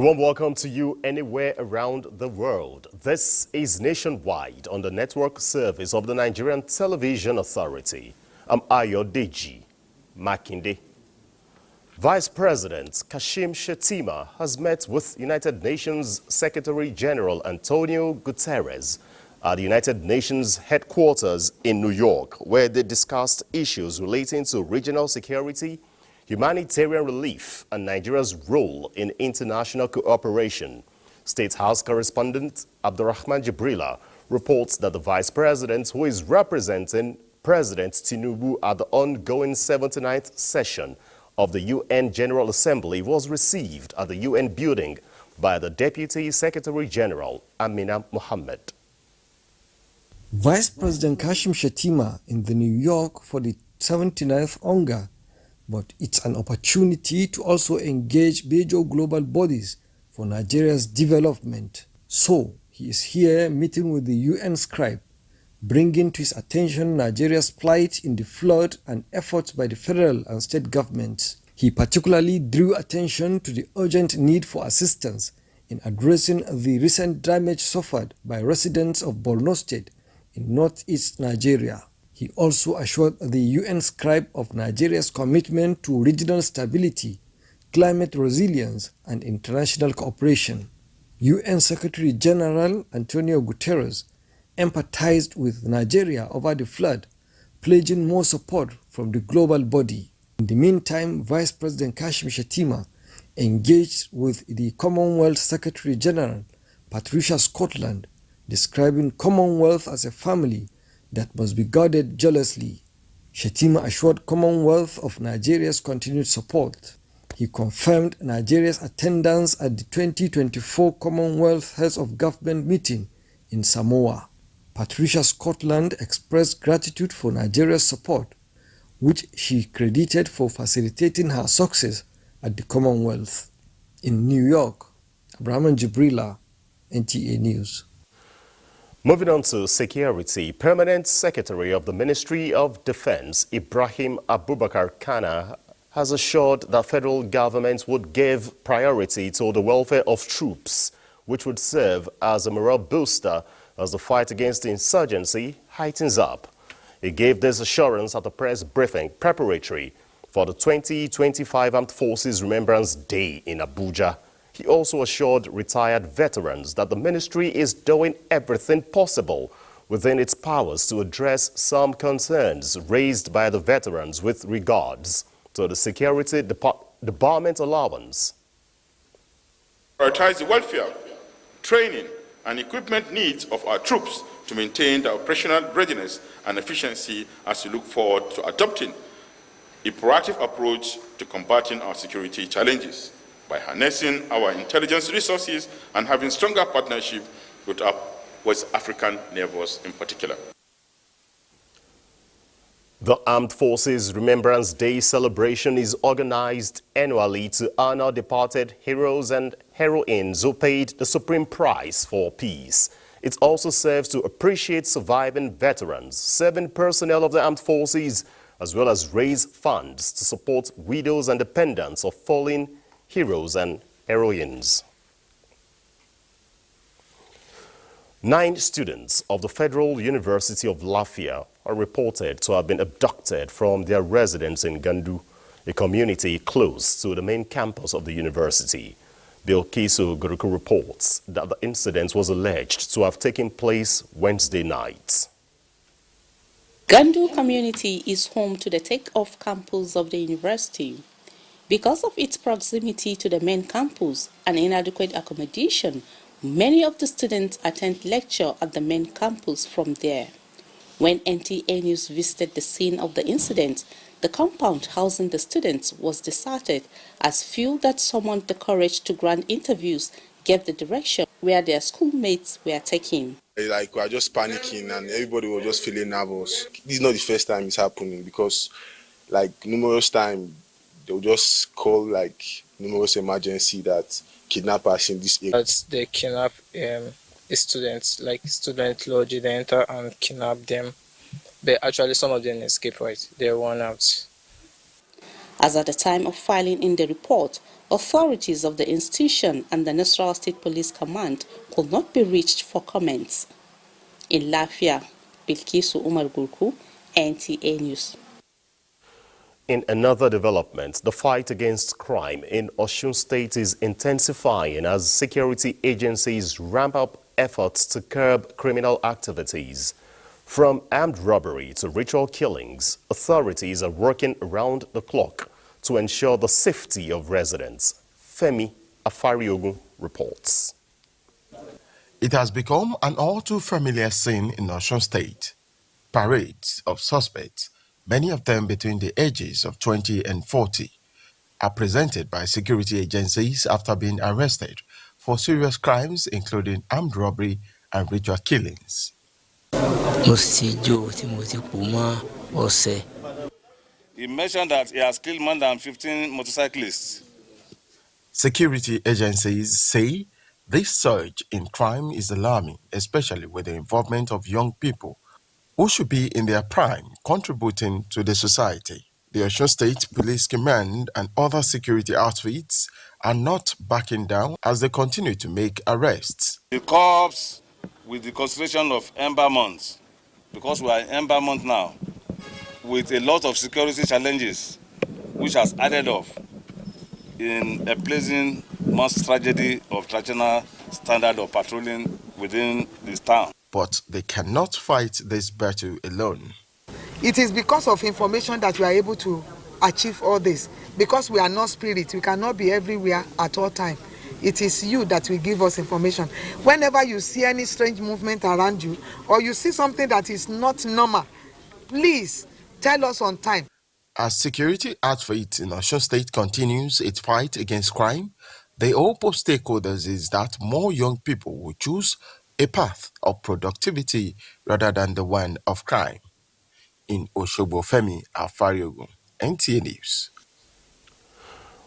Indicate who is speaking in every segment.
Speaker 1: warm welcome to you anywhere around the world. This is Nationwide on the network service of the Nigerian Television Authority. I'm Ayodeji Makinde. Vice President Kashim Shettima has met with United Nations Secretary General Antonio Guterres at the United Nations headquarters in New York, where they discussed issues relating to regional security, humanitarian relief, and Nigeria's role in international cooperation. State House correspondent Abdurrahman Jibrila reports that the Vice President, who is representing President Tinubu at the ongoing 79th session of the UN General Assembly, was received at the UN building by the Deputy Secretary General Amina Mohammed.
Speaker 2: Vice President Kashim Shettima in the New York for the 79th UNGA, but it's an opportunity to also engage major global bodies for Nigeria's development. So, he is here meeting with the UN scribe, bringing to his attention Nigeria's plight in the flood and efforts by the federal and state governments. He particularly drew attention to the urgent need for assistance in addressing the recent damage suffered by residents of Borno State in northeast Nigeria. He also assured the UN scribe of Nigeria's commitment to regional stability, climate resilience, and international cooperation. UN Secretary General Antonio Guterres empathized with Nigeria over the flood, pledging more support from the global body. In the meantime, Vice President Kashim Shettima engaged with the Commonwealth Secretary General Patricia Scotland, describing Commonwealth as a family that must be guarded jealously. Shettima assured Commonwealth of Nigeria's continued support. He confirmed Nigeria's attendance at the 2024 Commonwealth Heads of Government meeting in Samoa. Patricia Scotland expressed gratitude for Nigeria's support, which she credited for facilitating her success at the Commonwealth. In New York, Abraham Jibrila, NTA News.
Speaker 1: Moving on to security, Permanent Secretary of the Ministry of Defense, Ibrahim Abubakar Kana, has assured that federal government would give priority to the welfare of troops, which would serve as a morale booster as the fight against insurgency heightens up. He gave this assurance at a press briefing preparatory for the 2025 Armed Forces Remembrance Day in Abuja. He also assured retired veterans that the ministry is doing everything possible within its powers to address some concerns raised by the veterans with regards to the Security Department allowance.
Speaker 3: Prioritize the welfare, training, and equipment needs of our troops to maintain the operational readiness and efficiency as we look forward to adopting a proactive approach to combating our security challenges by harnessing our intelligence resources and having stronger partnership with our West African neighbors in particular.
Speaker 1: The Armed Forces Remembrance Day celebration is organized annually to honor departed heroes and heroines who paid the supreme price for peace. It also serves to appreciate surviving veterans, serving personnel of the armed forces, as well as raise funds to support widows and dependents of fallen heroes and heroines. 9 students of the Federal University of Lafia are reported to have been abducted from their residence in Gandu, a community close to the main campus of the university. Bilkisu Guruku reports that the incident was alleged to have taken place Wednesday night.
Speaker 4: Gandu community is home to the take-off campus of the university. Because of its proximity to the main campus and inadequate accommodation, many of the students attend lecture at the main campus from there. When NTA News visited the scene of the incident, the compound housing the students was deserted as few that summoned the courage to grant interviews gave the direction where their schoolmates were taken.
Speaker 5: Like, we are just panicking and everybody was just feeling nervous. This is not the first time it's happening because, like, numerous times, they'll just call, like, numerous emergency that kidnappers in this area.
Speaker 6: They kidnap students, like student lodge, they enter and kidnap them. But actually some of them escape, right? They're worn out.
Speaker 4: As at the time of filing in the report, Authorities of the institution and the Nasarawa State Police Command could not be reached for comments. In Lafia, Bilkisu Umar Gurku, NTA News.
Speaker 1: In another development, the fight against crime in Osun State is intensifying as security agencies ramp up efforts to curb criminal activities. From armed robbery to ritual killings, authorities are working around the clock to ensure the safety of residents. Femi Afariogun reports.
Speaker 7: It has become an all too familiar scene in Osun State. Parades of suspects, many of them between the ages of 20 and 40, are presented by security agencies after being arrested for serious crimes including armed robbery and ritual killings.
Speaker 8: He mentioned that he has killed more than 15 motorcyclists.
Speaker 7: Security agencies say this surge in crime is alarming, especially with the involvement of young people who should be in their prime contributing to the society. The Osun State Police Command and other security outfits are not backing down as they continue to make arrests.
Speaker 8: The cops, with the consideration of Ember Month, because we are in Ember Month now, with a lot of security challenges, which has added up in a pleasing mass tragedy of traditional standard of patrolling within this town.
Speaker 7: But they cannot fight this battle alone.
Speaker 9: It is because of information that we are able to achieve all this. Because we are not spirit, we cannot be everywhere at all times. It is you that will give us information. Whenever you see any strange movement around you, or you see something that is not normal, please tell us on time.
Speaker 7: As security outfit in Osun State continues its fight against crime, the hope of stakeholders is that more young people will choose a path of productivity rather than the one of crime. In Osogbo, Femi Afariogun, NTA News.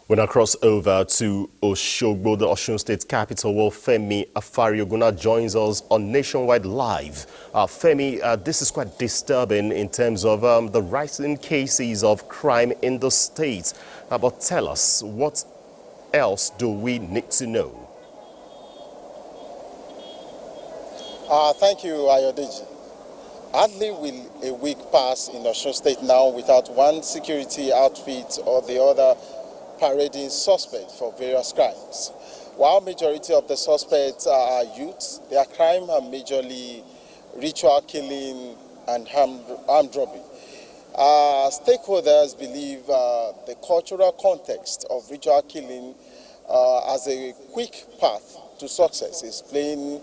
Speaker 1: When I cross over to Osogbo, the Osun State capital, where Femi Afariogun joins us on Nationwide Live. Femi, this is quite disturbing in terms of the rising cases of crime in the state. But tell us, what else do we need to know?
Speaker 10: Thank you, Ayodeji. Hardly will a week pass in Osun State now without one security outfit or the other parading suspects for various crimes. While majority of the suspects are youths, their crime are majorly ritual killing and armed robbery. Stakeholders believe the cultural context of ritual killing as a quick path to success is playing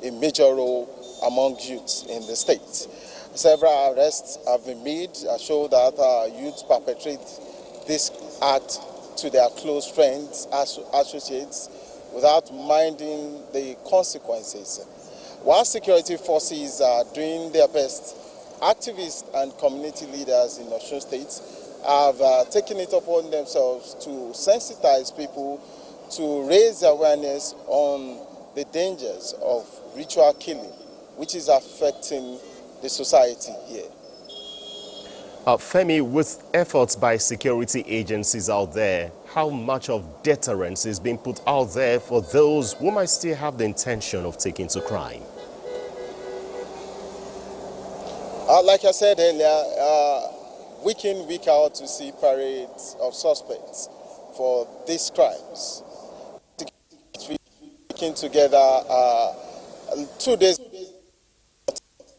Speaker 10: a major role among youths in the state. Several arrests have been made that show that youths perpetrate this act to their close friends, associates, without minding the consequences. While security forces are doing their best, activists and community leaders in Osun State have taken it upon themselves to sensitize people to raise awareness on the dangers of ritual killing, which is affecting the society here.
Speaker 1: Femi, with efforts by security agencies out there, how much of deterrence is being put out there for those who might still have the intention of taking to crime?
Speaker 10: Like I said earlier, week in, week out, we see parades of suspects for these crimes. Working together, 2 days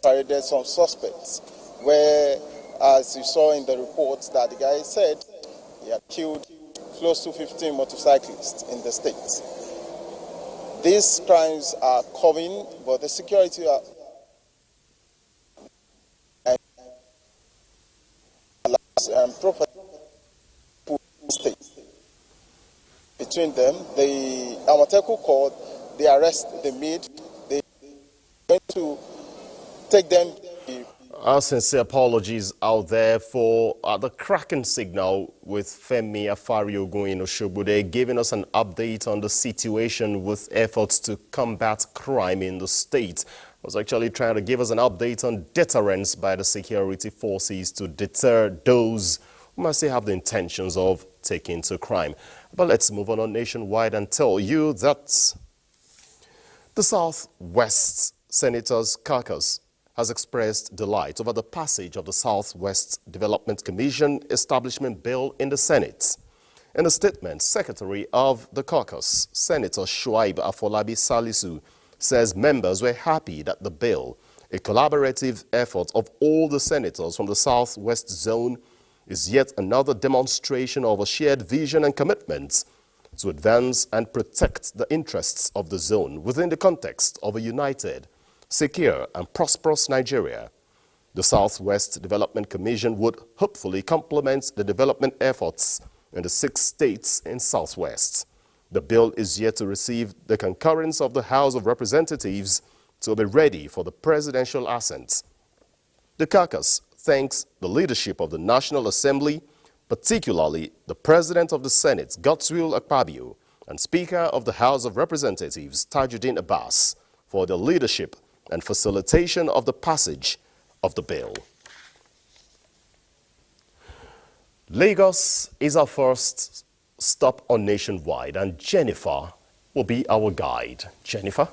Speaker 10: paraded some suspects, where, as you saw in the reports, that the guy said he had killed close to 15 motorcyclists in the state. These crimes are coming, but the security are property state. Between them, the Amateku court, the arrest they made, they went to take them.
Speaker 1: Our sincere apologies out there for the cracking signal with Femi Afariogun in Osogbo. They're giving us an update on the situation with efforts to combat crime in the state. I was actually trying to give us an update on deterrence by the security forces to deter those who must have the intentions of taking to crime. But let's move on nationwide and tell you that the Southwest Senators Caucus has expressed delight over the passage of the Southwest Development Commission Establishment Bill in the Senate. In a statement, Secretary of the caucus, Senator Shuaib Afolabi Salisu, says members were happy that the bill, a collaborative effort of all the senators from the Southwest Zone, is yet another demonstration of a shared vision and commitment to advance and protect the interests of the zone within the context of a united, secure and prosperous Nigeria. The Southwest Development Commission would hopefully complement the development efforts in the 6 states in Southwest. The bill is yet to receive the concurrence of the House of Representatives to be ready for the presidential assent. The caucus thanks the leadership of the National Assembly, particularly the President of the Senate, Godswill Akpabio, and Speaker of the House of Representatives, Tajuddin Abbas, for their leadership and facilitation of the passage of the bill. Lagos is our first stop on Nationwide, and Jennifer will be our guide. Jennifer?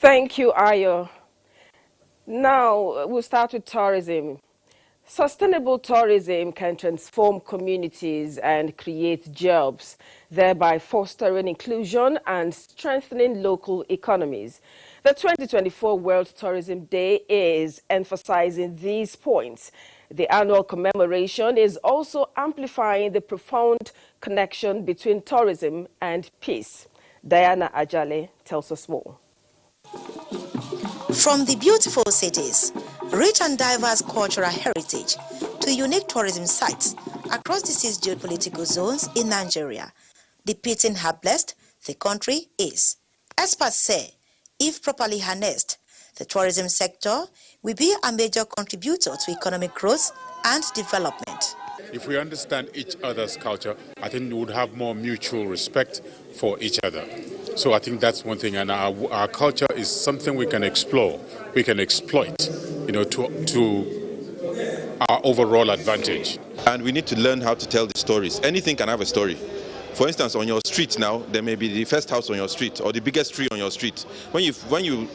Speaker 11: Thank you, Ayo. Now, we'll start with tourism. Sustainable tourism can transform communities and create jobs, thereby fostering inclusion and strengthening local economies. The 2024 World Tourism Day is emphasizing these points. The annual commemoration is also amplifying the profound connection between tourism and peace. Diana Ajale tells us more.
Speaker 12: From the beautiful cities, rich and diverse cultural heritage, to unique tourism sites across the 6 geopolitical zones in Nigeria, depicting how blessed the country is. Experts say, if properly harnessed, the tourism sector will be a major contributor to economic growth and development.
Speaker 13: If we understand each other's culture, I think we would have more mutual respect for each other. So I think that's one thing, and our culture is something we can explore, we can exploit, to our overall advantage.
Speaker 14: And we need to learn how to tell the stories. Anything can have a story. For instance, on your street now, there may be the first house on your street or the biggest tree on your street. When you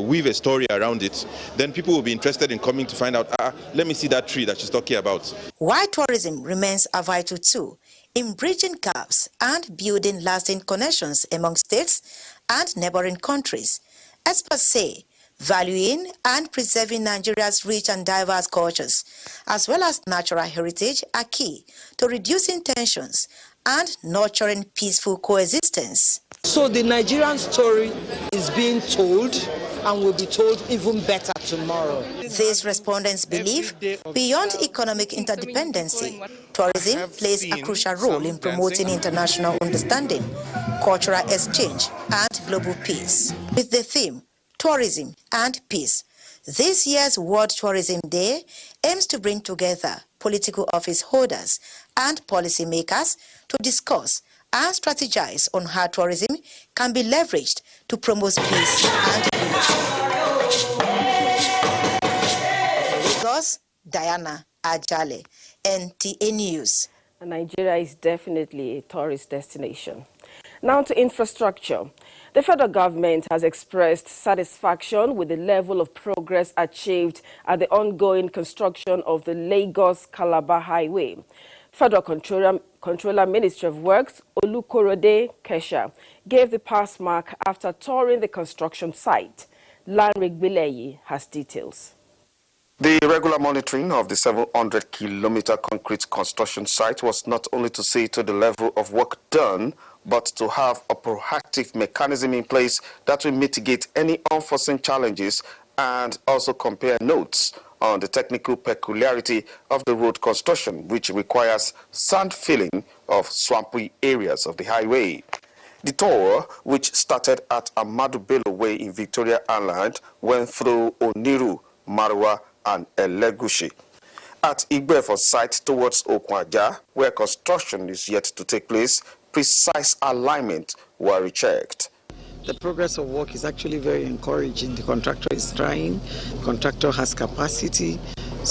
Speaker 14: weave a story around it, then people will be interested in coming to find out, let me see that tree that she's talking about.
Speaker 12: Why tourism remains a vital tool in bridging gaps and building lasting connections among states and neighboring countries. Experts say valuing and preserving Nigeria's rich and diverse cultures, as well as natural heritage, are key to reducing tensions and nurturing peaceful coexistence.
Speaker 15: So the Nigerian story is being told and will be told even better tomorrow.
Speaker 12: These respondents believe beyond economic interdependency, tourism plays a crucial role in promoting international understanding, cultural exchange, and global peace. With the theme, Tourism and Peace, this year's World Tourism Day aims to bring together political office holders and policymakers to discuss and strategize on how tourism can be leveraged to promote peace and unity. Lagos, Diana Ajale, NTA News.
Speaker 11: Nigeria is definitely a tourist destination. Now to infrastructure. The federal government has expressed satisfaction with the level of progress achieved at the ongoing construction of the Lagos-Calabar Highway. Federal Controller Ministry of Works, Olukorode Kesha, gave the pass mark after touring the construction site. Lanric Bileyi has details.
Speaker 16: The regular monitoring of the 700-kilometer concrete construction site was not only to see to the level of work done, but to have a proactive mechanism in place that will mitigate any unforeseen challenges and also compare notes on the technical peculiarity of the road construction, which requires sand filling of swampy areas of the highway. The tour, which started at Amadu Bello Way in Victoria Island, went through Oniru, Marwa, and Elegushi. At Igbefo site towards Okwaja, where construction is yet to take place, precise alignment were rechecked.
Speaker 17: The progress of work is actually very encouraging. The contractor is trying, the contractor has capacity,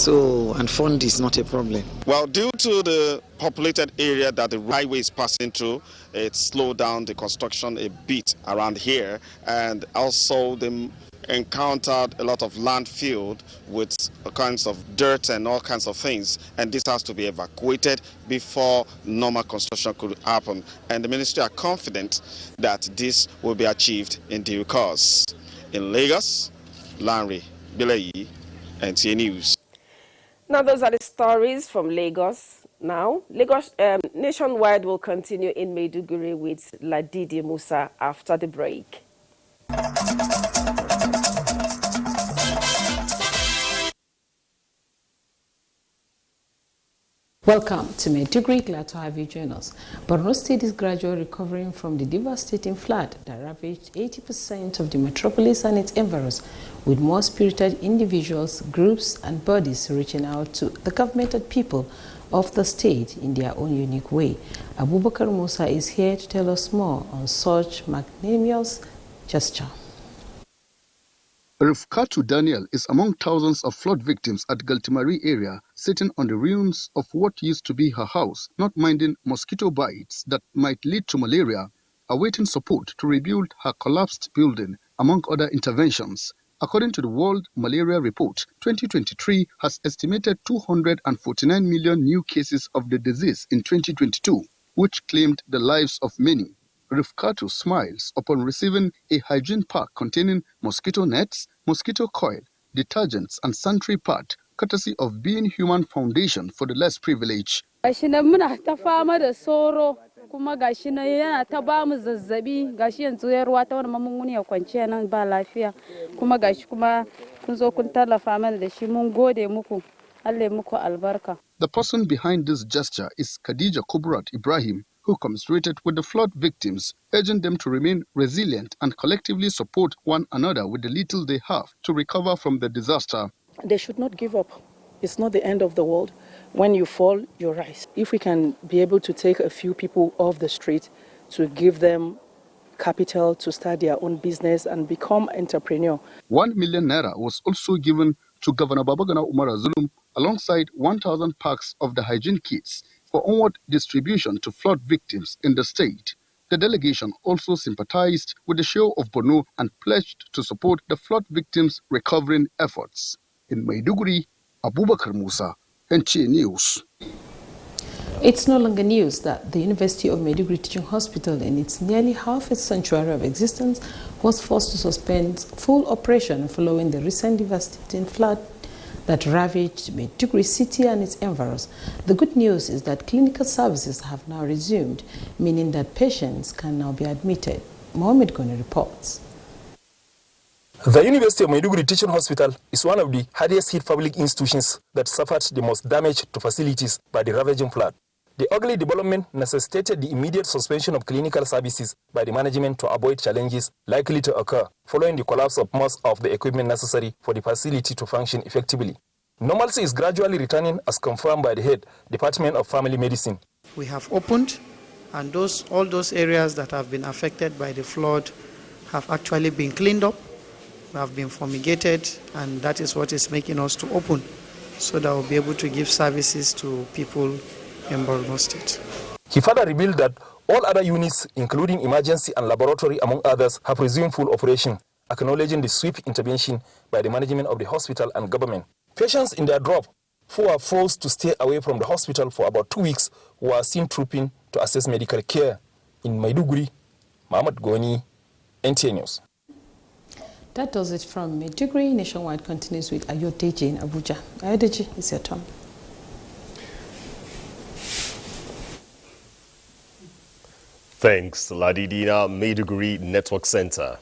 Speaker 17: and fund is not a problem.
Speaker 16: Well, due to the populated area that the highway is passing through, it slowed down the construction a bit around here, and also they encountered a lot of landfill with all kinds of dirt and all kinds of things, and this has to be evacuated before normal construction could happen. And the ministry are confident that this will be achieved in due course. In Lagos, Lanre Bileyi, NTA News.
Speaker 11: Now, those are the stories from Lagos. Now, Lagos Nationwide will continue in Maiduguri with Ladidi Musa after the break.
Speaker 18: Welcome to Maiduguri. Glad to have you join us. Borno State is gradually recovering from the devastating flood that ravaged 80% of the metropolis and its environs, with more spirited individuals, groups, and bodies reaching out to the government and people of the state in their own unique way. Abubakar Musa is here to tell us more on such magnanimous gesture.
Speaker 19: Rifkatu Daniel is among thousands of flood victims at Galtimari area, sitting on the ruins of what used to be her house, not minding mosquito bites that might lead to malaria, awaiting support to rebuild her collapsed building, among other interventions. According to the World Malaria Report, 2023 has estimated 249 million new cases of the disease in 2022, which claimed the lives of many. Rifkatu smiles upon receiving a hygiene pack containing mosquito nets, mosquito coil, detergents, and sanitary pad, courtesy of Being Human Foundation for the Less Privileged.
Speaker 20: Kuma gashi na yana ta ba mu zazzabi gashi yanzu ya ruwa ta wani mamunguni ya kwanciya nan ba lafiya kuma gashi kuma kun zo kun tallafa mana da shi mun gode muku Allah ya muku albarka.
Speaker 19: The person behind this gesture is Khadija Kubrat Ibrahim, who commiserated with the flood victims, urging them to remain resilient and collectively support one another with the little they have to recover from the disaster.
Speaker 21: They should not give up. It's not the end of the world. When you fall, you rise. If we can be able to take a few people off the street to give them capital to start their own business and become entrepreneur.
Speaker 19: 1 million naira was also given to Governor Babagana Umar Zulum alongside 1,000 packs of the hygiene kits for onward distribution to flood victims in the state. The delegation also sympathized with the show of Borno and pledged to support the flood victims' recovering efforts. In Maiduguri, Abubakar Musa, NTA News.
Speaker 18: It's no longer news that the University of Maiduguri Teaching Hospital, in its nearly half a century of existence, was forced to suspend full operation following the recent devastating flood that ravaged Maiduguri city and its environs. The good news is that clinical services have now resumed, meaning that patients can now be admitted. Mohammed Goni reports.
Speaker 22: The University of Maiduguri Teaching Hospital is one of the hardest hit public institutions that suffered the most damage to facilities by the ravaging flood. The ugly development necessitated the immediate suspension of clinical services by the management to avoid challenges likely to occur following the collapse of most of the equipment necessary for the facility to function effectively. Normalcy is gradually returning as confirmed by the head Department of Family Medicine.
Speaker 23: We have opened, and all those areas that have been affected by the flood have actually been cleaned up, have been fumigated, and that is what is making us to open, so that we'll be able to give services to people in Borno State.
Speaker 22: He further revealed that all other units, including emergency and laboratory among others, have resumed full operation, acknowledging the swift intervention by the management of the hospital and government. Patients in their drop, who were forced to stay away from the hospital for about 2 weeks, were seen trooping to access medical care. In Maiduguri, Mohammed Goni, NTA News.
Speaker 18: That does it from Maiduguri. Nationwide continues with Ayodeji in Abuja. Ayodeji, it's your turn.
Speaker 1: Thanks, Ladidina Maiduguri Network Center.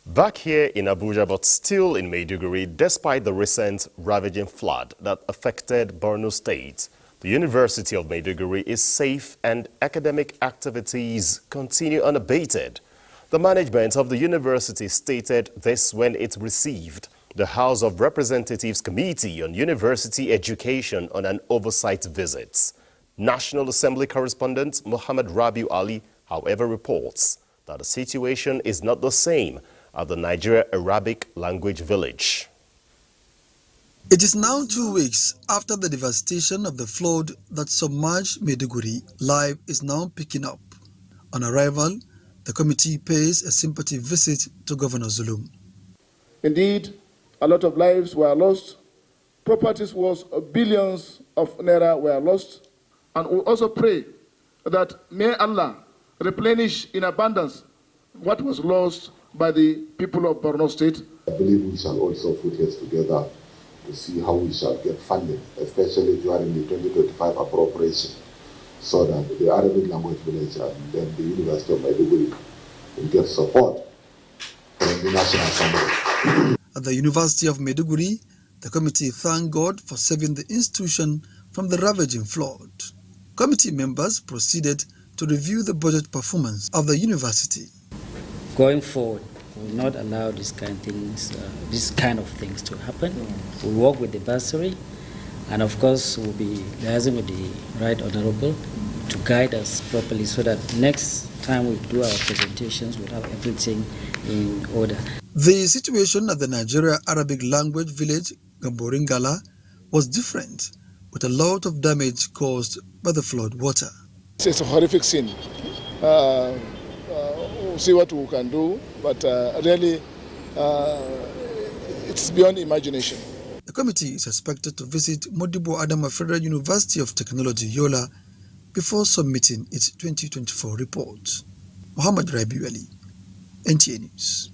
Speaker 1: Back here in Abuja, but still in Maiduguri, despite the recent ravaging flood that affected Borno State, the University of Maiduguri is safe and academic activities continue unabated. The management of the university stated this when it received the House of Representatives Committee on University Education on an oversight visit. National Assembly correspondent Muhammad Rabiu Ali, however, reports that the situation is not the same at the Nigeria Arabic language village.
Speaker 2: It is now 2 weeks after the devastation of the flood that submerged Maiduguri. Life is now picking up. On arrival, the committee pays a sympathy visit to Governor Zulum.
Speaker 3: Indeed, a lot of lives were lost, properties worth billions of naira were lost, and we also pray that may Allah replenish in abundance what was lost by the people of Borno State.
Speaker 5: I believe we shall also put heads together to see how we shall get funding, especially during the 2025 appropriation, so that the Arabic language village and then the University of Maiduguri will get support from the National Assembly.
Speaker 2: At the University of Maiduguri, the committee thanked God for saving the institution from the ravaging flood. Committee members proceeded to review the budget performance of the university.
Speaker 24: Going forward, we will not allow this kind of things to happen. We'll work with the bursary, and of course we'll be liaising with the Right Honorable to guide us properly so that next time we do our presentations we'll have everything in order.
Speaker 2: The situation at the Nigeria Arabic language village, Gamboringala, was different, with a lot of damage caused by the flood water.
Speaker 3: It's a horrific scene. We'll see what we can do, but really it's beyond imagination.
Speaker 2: The committee is expected to visit Modibo Adama Federal University of Technology, Yola, before submitting its 2024 report. Muhammad Rabiu Ali, NTA News.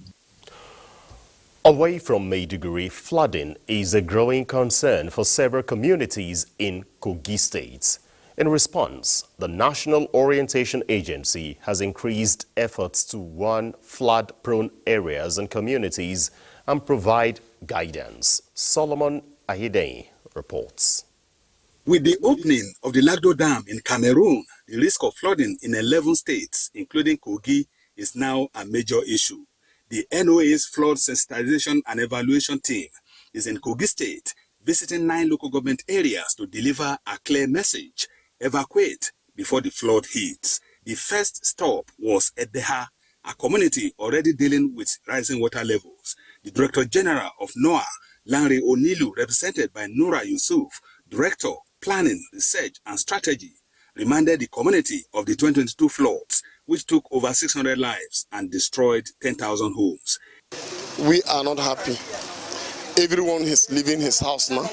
Speaker 1: Away from Maiduguri, flooding is a growing concern for several communities in Kogi State. In response, the National Orientation Agency has increased efforts to warn flood-prone areas and communities and provide guidance. Solomon Ahidei reports.
Speaker 25: With the opening of the Lagdo Dam in Cameroon, the risk of flooding in 11 states, including Kogi, is now a major issue. The NOA's Flood Sensitization and Evaluation Team is in Kogi State, visiting 9 local government areas to deliver a clear message: evacuate before the flood hits. The first stop was Edeha, a community already dealing with rising water levels. The Director General of NOAA, Lanre Onilu, represented by Nura Yusuf, Director, Planning, Research and Strategy, reminded the community of the 2022 floods, which took over 600 lives and destroyed 10,000 homes.
Speaker 26: We are not happy. Everyone is leaving his house now,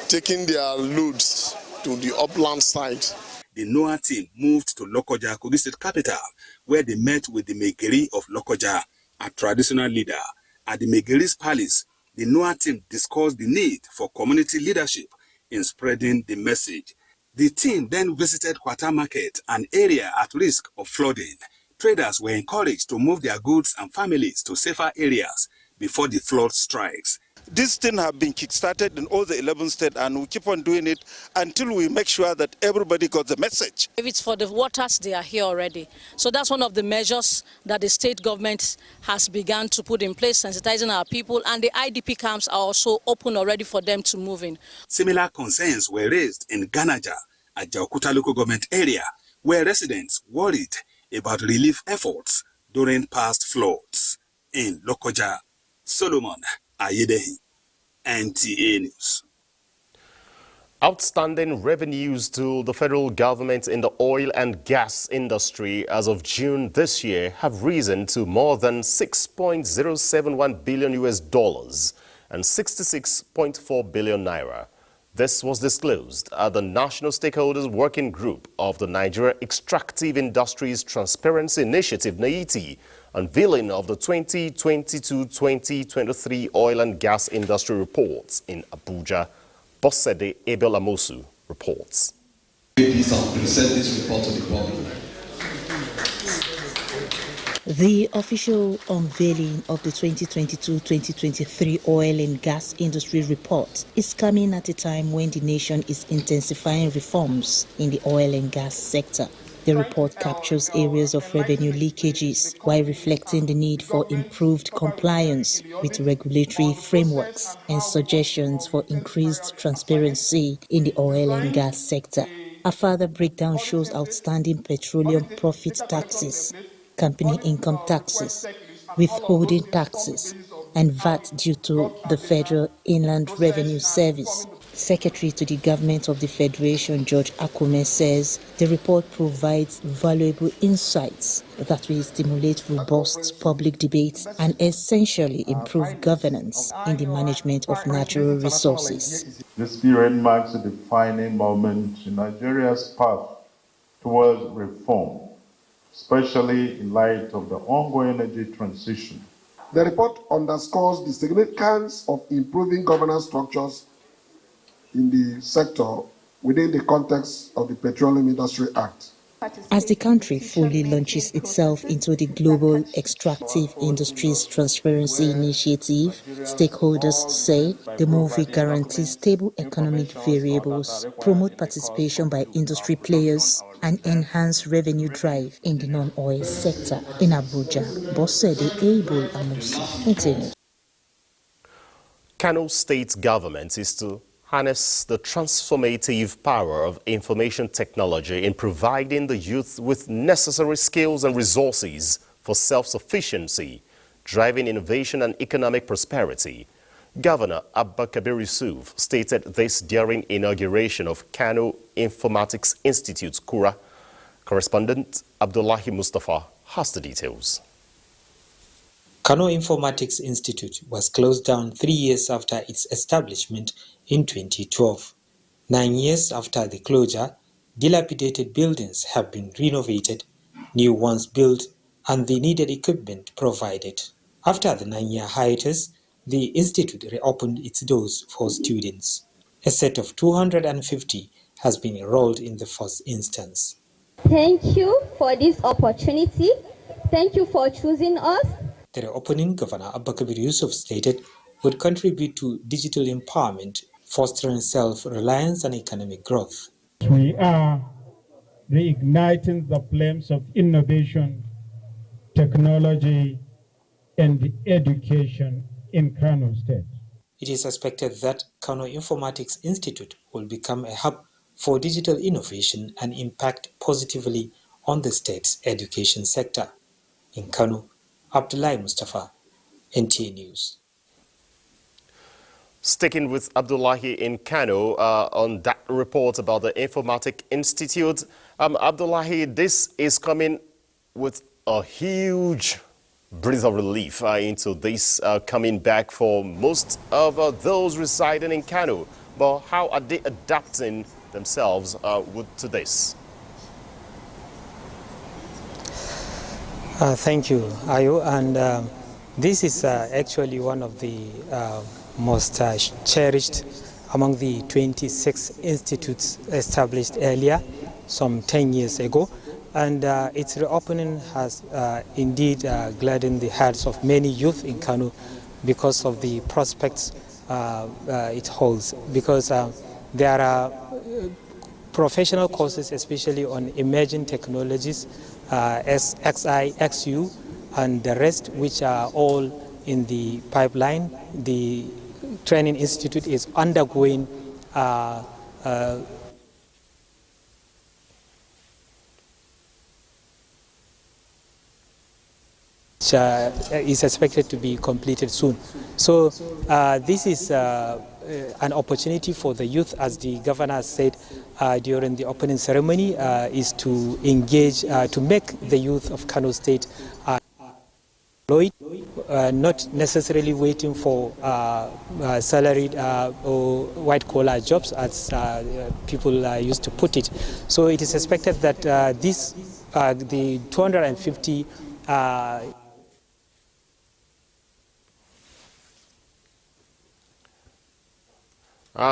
Speaker 26: taking their loads to the upland side.
Speaker 25: The NOAA team moved to Lokoja, Kogi State capital, where they met with the Megeri of Lokoja, a traditional leader. At the Megeri's palace, the NOAA team discussed the need for community leadership in spreading the message. The team then visited Kwata Market, an area at risk of flooding. Traders were encouraged to move their goods and families to safer areas before the flood strikes.
Speaker 27: This thing has been kick-started in all the 11 states, and we keep on doing it until we make sure that everybody got the message.
Speaker 28: If it's for the waters, they are here already. So that's one of the measures that the state government has begun to put in place, sensitizing our people, and the IDP camps are also open already for them to move in.
Speaker 25: Similar concerns were raised in Ganaja, a Jaukuta local government area, where residents worried about relief efforts during past floods. In Lokoja, Solomon Ayedehi, NTA News.
Speaker 1: Outstanding revenues to the federal government in the oil and gas industry as of June this year have risen to more than $6.071 billion and 66.4 billion naira. This was disclosed at the National Stakeholders Working Group of the Nigeria Extractive Industries Transparency Initiative, NAITI, unveiling of the 2022-2023 Oil and Gas Industry Reports in Abuja. Bossede Abel Amosu reports.
Speaker 29: Please present this report to the public.
Speaker 30: The official unveiling of the 2022-2023 Oil and Gas Industry Report is coming at a time when the nation is intensifying reforms in the oil and gas sector. The report captures areas of revenue leakages while reflecting the need for improved compliance with regulatory frameworks and suggestions for increased transparency in the oil and gas sector. A further breakdown shows outstanding petroleum profit taxes, company income taxes, withholding taxes, and VAT due to the Federal Inland Revenue Service. Secretary to the Government of the Federation, George Akume, says the report provides valuable insights that will stimulate robust public debate and essentially improve governance in the management of natural resources.
Speaker 4: This period marks a defining moment in Nigeria's path towards reform, especially in light of the ongoing energy transition.
Speaker 6: The report underscores the significance of improving governance structures in the sector within the context of the Petroleum Industry Act.
Speaker 30: As the country fully launches itself into the Global Extractive Industries Transparency Initiative, stakeholders say the move will guarantee stable economic variables, promote participation by industry players, and enhance revenue drive in the non-oil sector. In Abuja, Bosede Abel Amusi, NTA News.
Speaker 1: Kano State government is to harness the transformative power of information technology in providing the youth with necessary skills and resources for self-sufficiency, driving innovation and economic prosperity. Governor Abba Kabir Yusuf stated this during inauguration of Kano Informatics Institute, Kura. Correspondent Abdullahi Mustafa has the details.
Speaker 7: Kano Informatics Institute was closed down 3 years after its establishment in 2012. 9 years after the closure, dilapidated buildings have been renovated, new ones built, and the needed equipment provided. After the 9-year hiatus, the institute reopened its doors for students. A set of 250 has been enrolled in the first instance.
Speaker 8: Thank you for this opportunity. Thank you for choosing us.
Speaker 7: The reopening, Governor Abba Kabir Yusuf stated, would contribute to digital empowerment, fostering self-reliance and economic growth.
Speaker 9: We are reigniting the flames of innovation, technology, and education in Kano State.
Speaker 7: It is expected that Kano Informatics Institute will become a hub for digital innovation and impact positively on the state's education sector. In Kano, Abdullahi Mustafa, NTA News.
Speaker 1: Sticking with Abdullahi in Kano on that report about the Informatic Institute, Abdullahi, this is coming with a huge breath of relief into this coming back for most of those residing in Kano. But how are they adapting themselves to this?
Speaker 10: Thank you, Ayo. And this is actually one of the most cherished among the 26 institutes established earlier, some 10 years ago. And its reopening has indeed gladdened the hearts of many youth in Kano because of the prospects it holds. Because there are professional courses, especially on emerging technologies, XI, XU, and the rest, which are all in the pipeline. The training institute is undergoing is expected to be completed soon. So this is an opportunity for the youth, as the governor said during the opening ceremony, is to engage, to make the youth of Kano State employed, not necessarily waiting for salaried or white-collar jobs, as people used to put it. So it is expected that the 250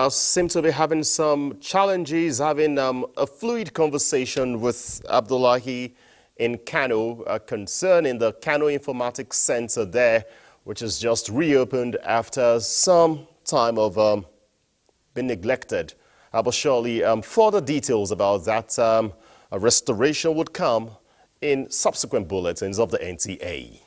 Speaker 1: seem to be having some challenges, having a fluid conversation with Abdullahi in Kano concerning the Kano Informatics Center there, which is just reopened after some time of being neglected. But surely further details about that a restoration would come in subsequent bulletins of the NTA.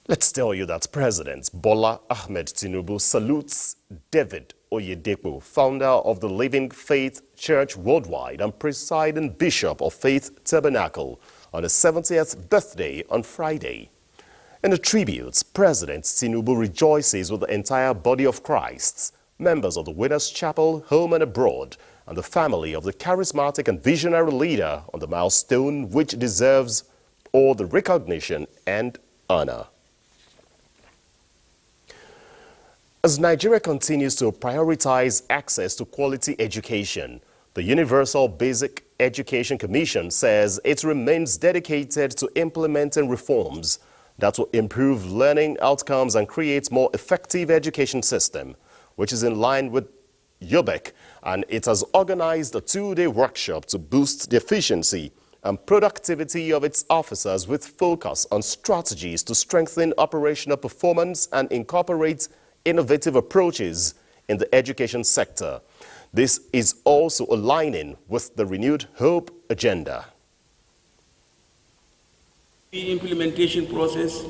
Speaker 1: Let's tell you that President Bola Ahmed Tinubu salutes David Oyedepo, founder of the Living Faith Church Worldwide and presiding Bishop of Faith Tabernacle, on his 70th birthday on Friday. In a tribute, President Tinubu rejoices with the entire body of Christ, members of the Winners' Chapel, home and abroad, and the family of the charismatic and visionary leader on the milestone which deserves all the recognition and honor. As Nigeria continues to prioritize access to quality education, the Universal Basic Education Commission says it remains dedicated to implementing reforms that will improve learning outcomes and create more effective education system, which is in line with UBEC, and it has organized a two-day workshop to boost the efficiency and productivity of its officers with focus on strategies to strengthen operational performance and incorporate innovative approaches in the education sector. This is also aligning with the renewed hope agenda.
Speaker 11: The implementation process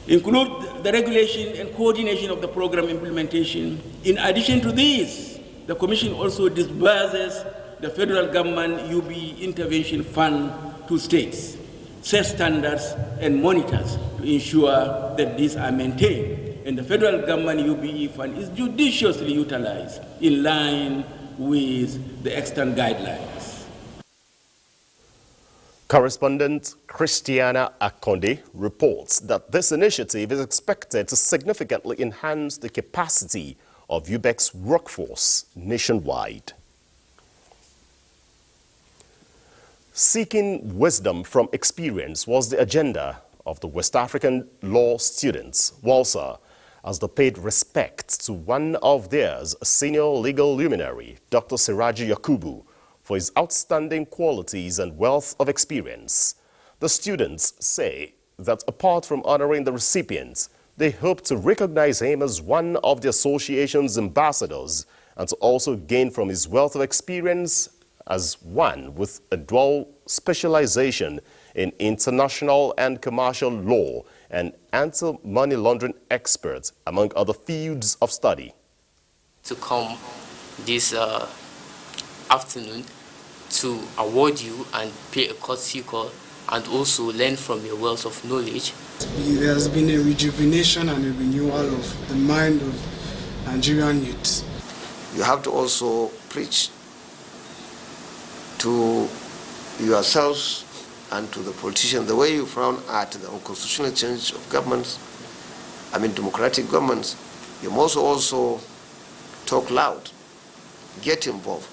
Speaker 11: include the regulation and coordination of the program implementation. In addition to this, the Commission also disburses the federal government UB intervention fund to states, set standards and monitors to ensure that these are maintained. And the federal government UBE fund is judiciously utilized in line with the extant guidelines.
Speaker 1: Correspondent Christiana Akonde reports that this initiative is expected to significantly enhance the capacity of UBEC's workforce nationwide. Seeking wisdom from experience was the agenda of the West African law students, WALSA, as they paid respect to one of theirs, a senior legal luminary, Dr. Siraji Yakubu, for his outstanding qualities and wealth of experience. The students say that apart from honoring the recipients, they hope to recognize him as one of the association's ambassadors and to also gain from his wealth of experience as one with a dual specialization in international and commercial law and anti-money laundering expert, among other fields of study.
Speaker 12: To come this afternoon to award you and pay a courtesy call and also learn from your wealth of knowledge.
Speaker 13: There has been a rejuvenation and a renewal of the mind of Nigerian youth.
Speaker 14: You have to also preach to yourselves and to the politicians the way you frown at the unconstitutional change of governments, democratic governments. You must also talk loud, get involved.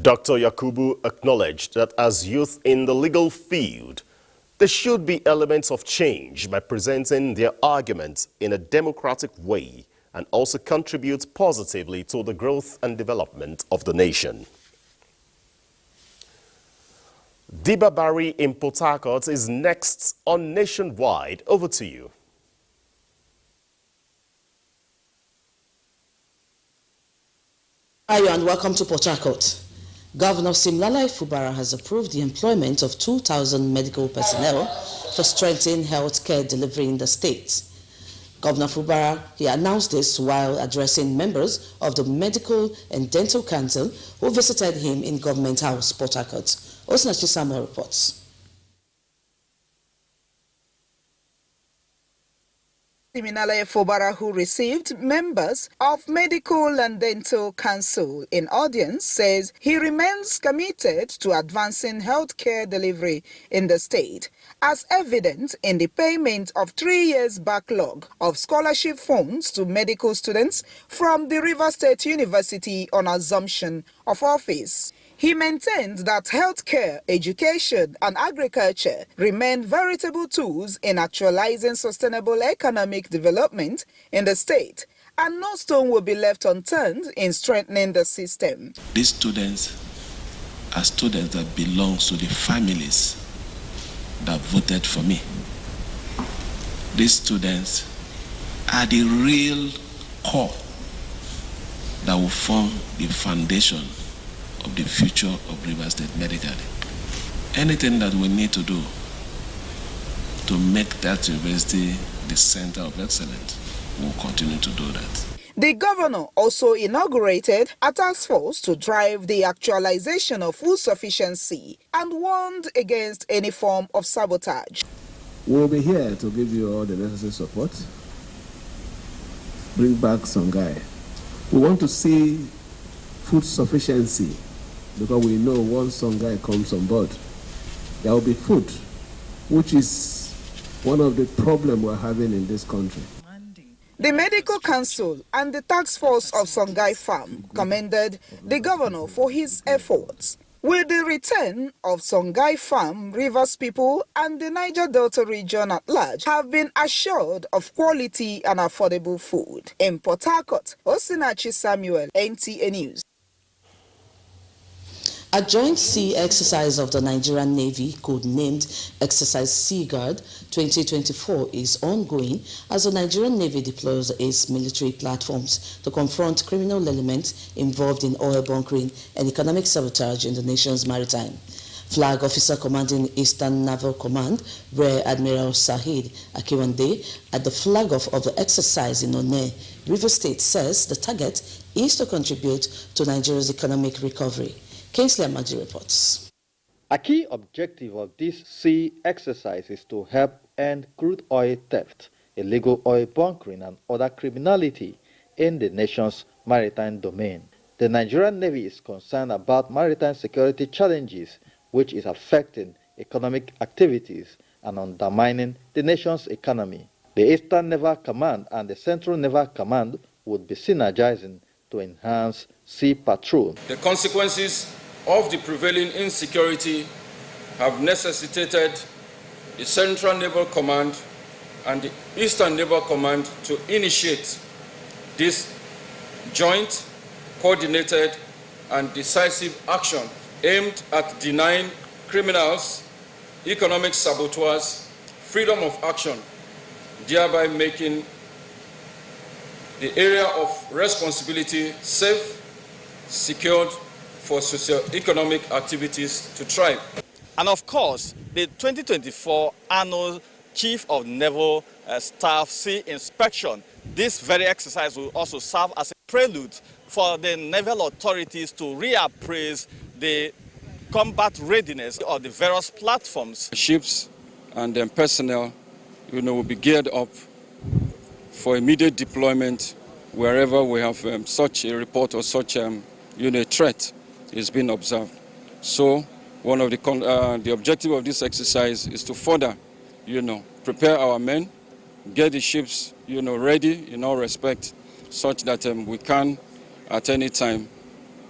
Speaker 1: Dr. Yakubu acknowledged that as youth in the legal field, there should be elements of change by presenting their arguments in a democratic way and also contribute positively to the growth and development of the nation. Diba Barry in Port Harcourt is next on Nationwide. Over to you.
Speaker 15: Hi and welcome to Port Harcourt. Governor Simlala Fubara has approved the employment of 2,000 medical personnel to strengthen healthcare delivery in the state. Governor Fubara, he announced this while addressing members of the Medical and Dental Council who visited him in Government House, Port Harcourt. Osinachi Samuel reports.
Speaker 16: Siminalaye Fubara, who received members of Medical and Dental Council in audience, says he remains committed to advancing healthcare delivery in the state, as evident in the payment of 3 years backlog of scholarship funds to medical students from the River State University on assumption of office. He maintained that healthcare, education, and agriculture remain veritable tools in actualizing sustainable economic development in the state, and no stone will be left unturned in strengthening the system.
Speaker 17: These students are students that belong to the families that voted for me. These students are the real core that will form the foundation of the future of River State medically. Anything that we need to do to make that university the center of excellence. We'll continue to do that.
Speaker 16: The governor also inaugurated a task force to drive the actualization of food sufficiency and warned against any form of sabotage.
Speaker 2: We'll be here to give you all the necessary support. Bring back Songhai. We want to see food sufficiency because we know once Songhai comes on board, there will be food, which is one of the problems we're having in this country.
Speaker 16: The Medical Council and the Task Force of Songhai Farm commended the governor for his efforts. With the return of Songhai Farm, Rivers people and the Niger Delta region at large have been assured of quality and affordable food. In Port Harcourt, Osinachi Samuel, NTA News.
Speaker 15: A joint sea exercise of the Nigerian Navy, codenamed Exercise Sea Guard 2024, is ongoing as the Nigerian Navy deploys its military platforms to confront criminal elements involved in oil bunkering and economic sabotage in the nation's maritime. Flag Officer Commanding Eastern Naval Command, Rear Admiral Sahid Akiwande, at the flag off of the exercise in Onne, Rivers State, says the target is to contribute to Nigeria's economic recovery. Kingsley Amaji reports.
Speaker 3: A key objective of this sea exercise is to help end crude oil theft, illegal oil bunkering, and other criminality in the nation's maritime domain. The Nigerian Navy is concerned about maritime security challenges, which is affecting economic activities and undermining the nation's economy. The Eastern Naval Command and the Central Naval Command would be synergizing to enhance sea patrol.
Speaker 5: The consequences of the prevailing insecurity have necessitated the Central Naval Command and the Eastern Naval Command to initiate this joint, coordinated, and decisive action aimed at denying criminals, economic saboteurs, freedom of action, thereby making the area of responsibility safe, secured for socio-economic activities to thrive.
Speaker 18: And of course, the 2024 annual Chief of Naval Staff Sea Inspection. This very exercise will also serve as a prelude for the naval authorities to reappraise the combat readiness of the various platforms.
Speaker 5: Ships and then personnel, will be geared up for immediate deployment wherever we have such a report or such a threat is being observed. So one of the objective of this exercise is to further, prepare our men, get the ships, ready in all respect, such that we can, at any time,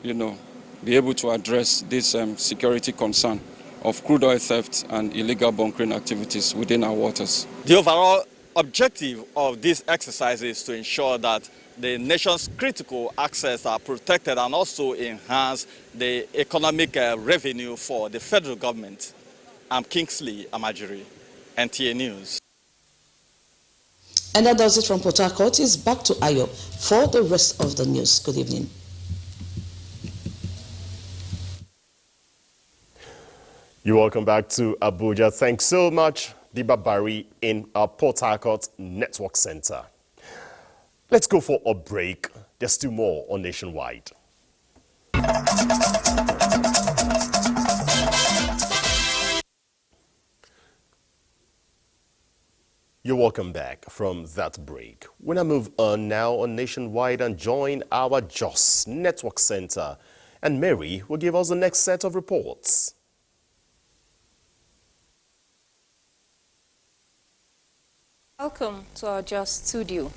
Speaker 5: be able to address this security concern of crude oil theft and illegal bunkering activities within our waters.
Speaker 18: The overall objective of this exercise is to ensure that the nation's critical assets are protected and also enhance the economic revenue for the federal government. I'm Kingsley Amajiri, NTA News.
Speaker 15: And that does it from Port Harcourt. It's back to Ayo for the rest of the news. Good evening.
Speaker 1: You're welcome back to Abuja. Thanks so much, Dibabari, in our Port Harcourt Network Center. Let's go for a break. There's still more on Nationwide. You're welcome back from that break. We're going to move on now on Nationwide and join our JOS Network Center. And Mary will give us the next set of reports.
Speaker 19: Welcome to our JOS studio.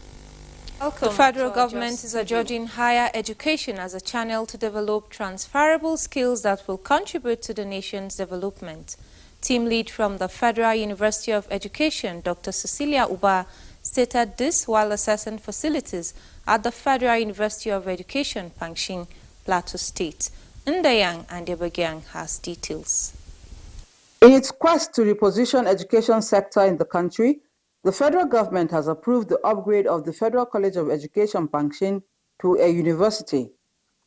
Speaker 19: The federal government is adjudging higher education as a channel to develop transferable skills that will contribute to the nation's development. Team lead from the Federal University of Education, Dr. Cecilia Uba, stated this while assessing facilities at the Federal University of Education, Pangshin, Plateau State. Ndayang and Debegiang has details.
Speaker 20: In its quest to reposition education sector in the country, the federal government has approved the upgrade of the Federal College of Education, Pangshin, to a university.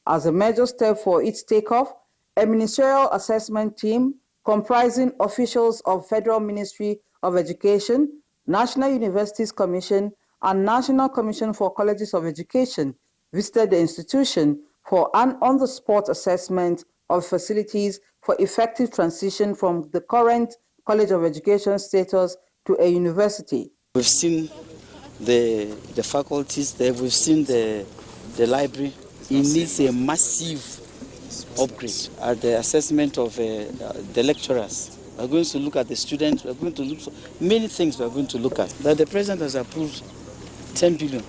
Speaker 20: As a major step for its takeoff, a ministerial assessment team comprising officials of Federal Ministry of Education, National Universities Commission, and National Commission for Colleges of Education visited the institution for an on-the-spot assessment of facilities for effective transition from the current College of Education status to a university.
Speaker 4: We've seen the faculties there, we've seen the library. It needs a massive upgrade at the assessment of the lecturers. We're going to look at the students, we're going to look for many things we're going to look at. That the president has approved 10 billion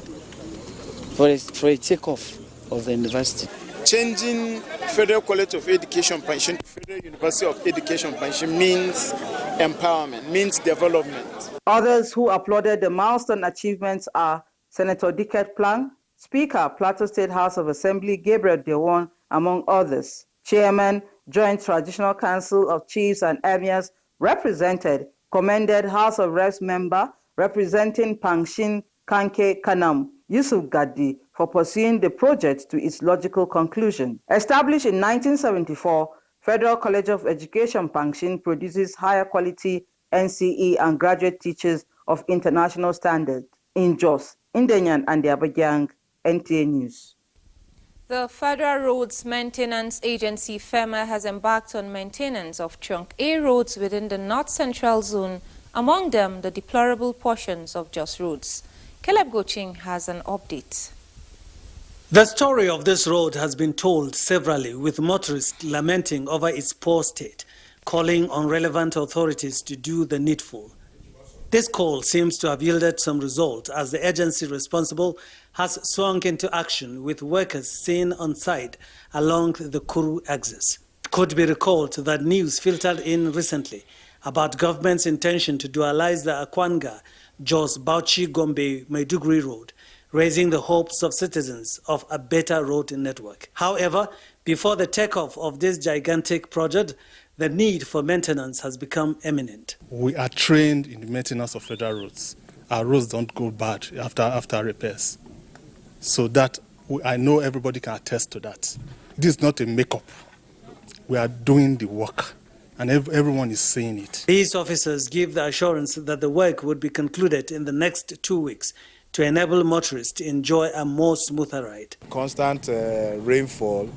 Speaker 4: for a takeoff of the university.
Speaker 21: Changing Federal College of Education pension to Federal University of Education pension means empowerment, means development.
Speaker 20: Others who applauded the milestone achievements are Senator Dickett Plang, Speaker, Plateau State House of Assembly Gabriel Dewon, among others. Chairman, Joint Traditional Council of Chiefs and Emirs, represented, commended House of Reps member representing Pangshin Kanke Kanam, Yusuf Gaddi, for pursuing the project to its logical conclusion. Established in 1974, Federal College of Education Pangshin produces higher quality NCE and graduate teachers of international standard. In Jos, Indenyan and the Abuja, NTA News.
Speaker 19: The Federal Roads Maintenance Agency, FEMA, has embarked on maintenance of Chunk A roads within the North Central Zone, among them the deplorable portions of Jos Roads. Caleb Goching has an update.
Speaker 22: The story of this road has been told severally, with motorists lamenting over its poor state, calling on relevant authorities to do the needful. This call seems to have yielded some result, as the agency responsible has swung into action, with workers seen on site along the Kuru axis. It could be recalled that news filtered in recently about government's intention to dualize the Akwanga, Jos, Bauchi, Gombe, Maiduguri road, raising the hopes of citizens of a better road network. However, before the takeoff of this gigantic project, the need for maintenance has become imminent.
Speaker 23: We are trained in the maintenance of federal roads. Our roads don't go bad after repairs. So that I know everybody can attest to that. This is not a makeup. We are doing the work, and everyone is seeing it.
Speaker 22: These officers give the assurance that the work would be concluded in the next 2 weeks to enable motorists to enjoy a more smoother ride.
Speaker 21: Constant rainfall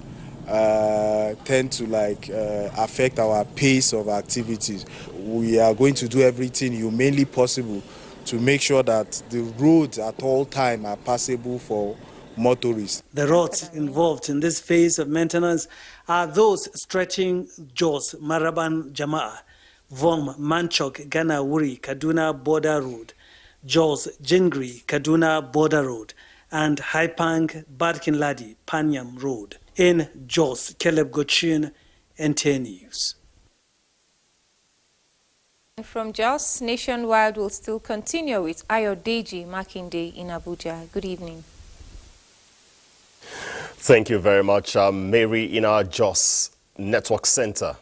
Speaker 21: tend to affect our pace of activities. We are going to do everything humanly possible to make sure that the roads at all times are passable for motorists.
Speaker 22: The roads involved in this phase of maintenance are those stretching Jos, Maraban, Jamaa, Vom, Manchok, Ghana, Wuri, Kaduna Border Road, Jos, Jingri, Kaduna Border Road, and Haipang, Badkinladi, Panyam Road. In Jos, Caleb Gochin, NTA News.
Speaker 19: From Jos, Nationwide will still continue with Ayodeji Makinde in Abuja. Good evening.
Speaker 1: Thank you very much, Mary, in our Jos Network Center.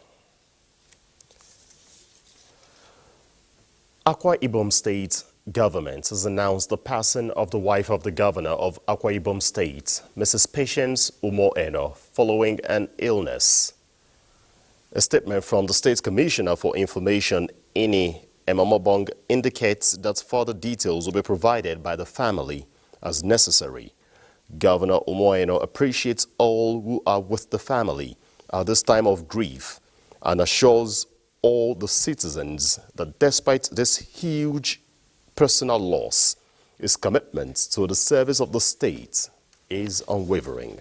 Speaker 1: Akwa Ibom State government has announced the passing of the wife of the governor of Akwa Ibom State, Mrs. Patience Umo-Eno, following an illness. A statement from the State Commissioner for Information, Ini Emamobong, indicates that further details will be provided by the family as necessary. Governor Umo-Eno appreciates all who are with the family at this time of grief and assures all the citizens that despite this huge personal loss, his commitment to the service of the state is unwavering.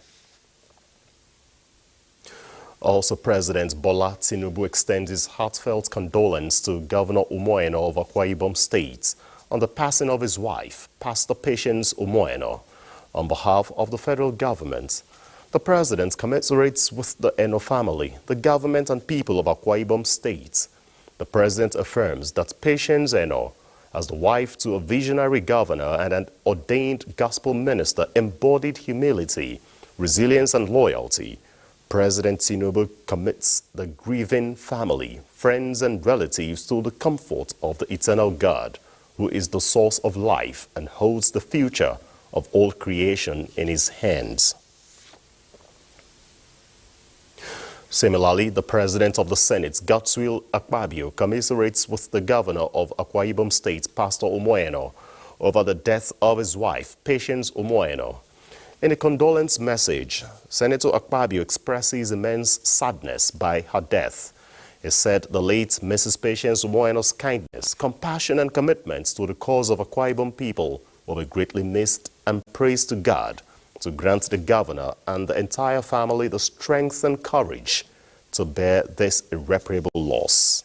Speaker 1: Also, President Bola Tinubu extends his heartfelt condolence to Governor Umo-Eno of Akwa Ibom State on the passing of his wife, Pastor Patience Umo-Eno. On behalf of the federal government, the president commiserates with the Eno family, the government and people of Akwa Ibom State. The president affirms that Patience Eno, as the wife to a visionary governor and an ordained gospel minister, embodied humility, resilience and loyalty. President Tinubu commits the grieving family, friends and relatives to the comfort of the eternal God, who is the source of life and holds the future of all creation in his hands. Similarly, the President of the Senate, Godswill Akpabio, commiserates with the Governor of Akwa Ibom State, Pastor Umoeno, over the death of his wife, Patience Umoeno. In a condolence message, Senator Akpabio expresses immense sadness by her death. He said the late Mrs. Patience Umoeno's kindness, compassion and commitment to the cause of Akwa Ibom people will be greatly missed, and prays to God to grant the Governor and the entire family the strength and courage to bear this irreparable loss.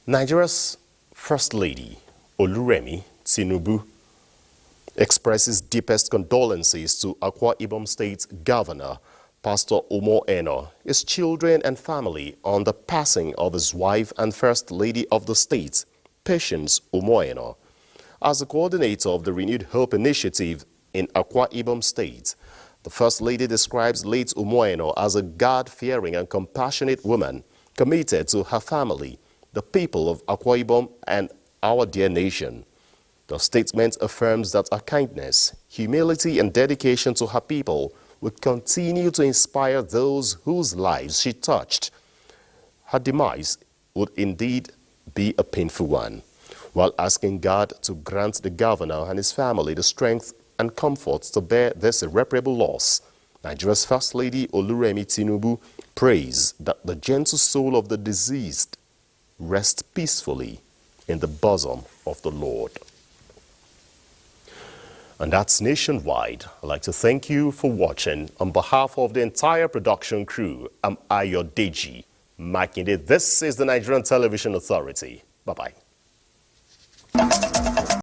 Speaker 1: Nigeria's First Lady, Oluremi Tinubu, expresses deepest condolences to Akwa Ibom State Governor, Pastor Umoeno, his children and family on the passing of his wife and First Lady of the state, Patience Umoeno. As the coordinator of the Renewed Hope Initiative in Akwa Ibom State, the First Lady describes late Umoeno as a God-fearing and compassionate woman committed to her family, the people of Akwa Ibom, and our dear nation. The statement affirms that her kindness, humility, and dedication to her people would continue to inspire those whose lives she touched. Her demise would indeed be a painful one, while asking God to grant the Governor and his family the strength and comfort to bear this irreparable loss. Nigeria's First Lady Oluremi Tinubu prays that the gentle soul of the deceased rest peacefully in the bosom of the Lord. And that's nationwide. I'd like to thank you for watching. On behalf of the entire production crew, I'm Ayo Deji Makinde. This is the Nigerian Television Authority. Bye-bye.